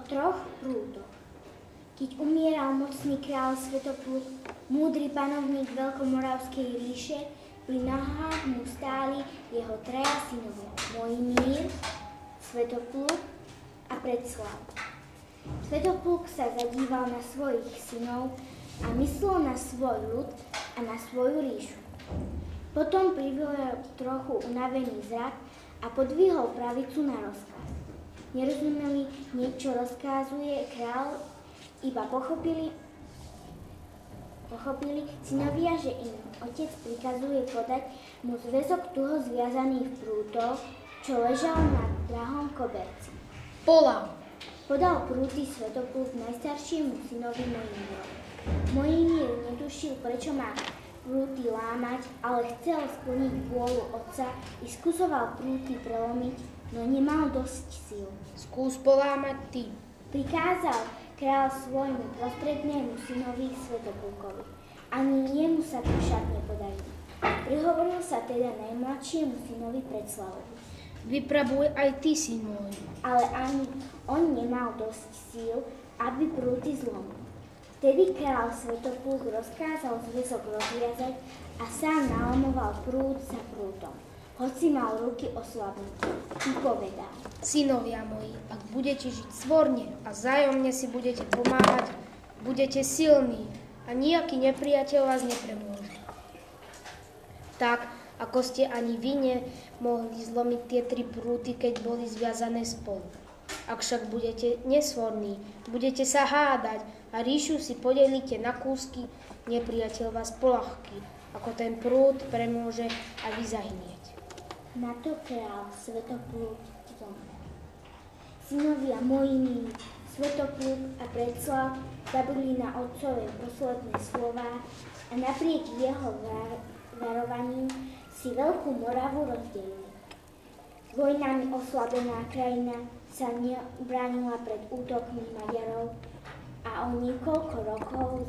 troch prúdoch. Keď umieral mocný kráľ Svetopluk, múdry panovník Veľkomoravskej ríše, pri nohách mu stáli jeho traja synovia, Mojmír, Svetopluk a Predsláv. Svetopluk sa zadíval na svojich synov a myslel na svoj ľud a na svoju ríšu. Potom privolal trochu unavený zrak a podvihol pravicu na rozkaz. Nerozumeli, niečo rozkazuje kráľ, iba pochopili synovia, že im otec prikazuje podať mu zväzok tuho zviazaných prútov, čo ležal na drahom koberci. Podal prúty Svetopluk najstaršiemu synovi Mojmírovi. Mojmír netušil, prečo má prúty lámať, ale chcel splniť vôľu otca i skúsoval prúty prelomiť, no nemal dosť síl. Skús polámať ty. Prikázal kráľ svojmu prostrednému synovi Svetoplukovi. Ani jemu sa to však nepodarilo. Prihovoril sa teda najmladšiemu synovi Predslavovi. Vypravuj aj ty, syn môj. Ale ani on nemal dosť síl, aby prúty zlomil. Vtedy kráľ Svetopluk rozkázal zväzok rozviazať a sám nalomoval prút za prútom, hoci mal ruky oslabnuté. I povedal: Synovia moji, ak budete žiť svorne a vzájomne si budete pomáhať, budete silní a nejaký nepriateľ vás nepremôže. Tak, ako ste ani vy nemohli zlomiť tie 3 prúty, keď boli zviazané spolu. Ak však budete nesvorní, budete sa hádať a ríšu si podelíte na kúsky, nepriateľ vás poľahký, ako ten prút premôže a vy zahyniete. Na to kráľ Svetopluk zomrel. Synovia Mojmír, Svetopluk a Predslav zabudli na otcové posledné slová a napriek jeho varovaním si Veľkú Moravu rozdelili. Vojnami oslabená krajina sa nebránila pred útokmi Maďarov a o niekoľko rokov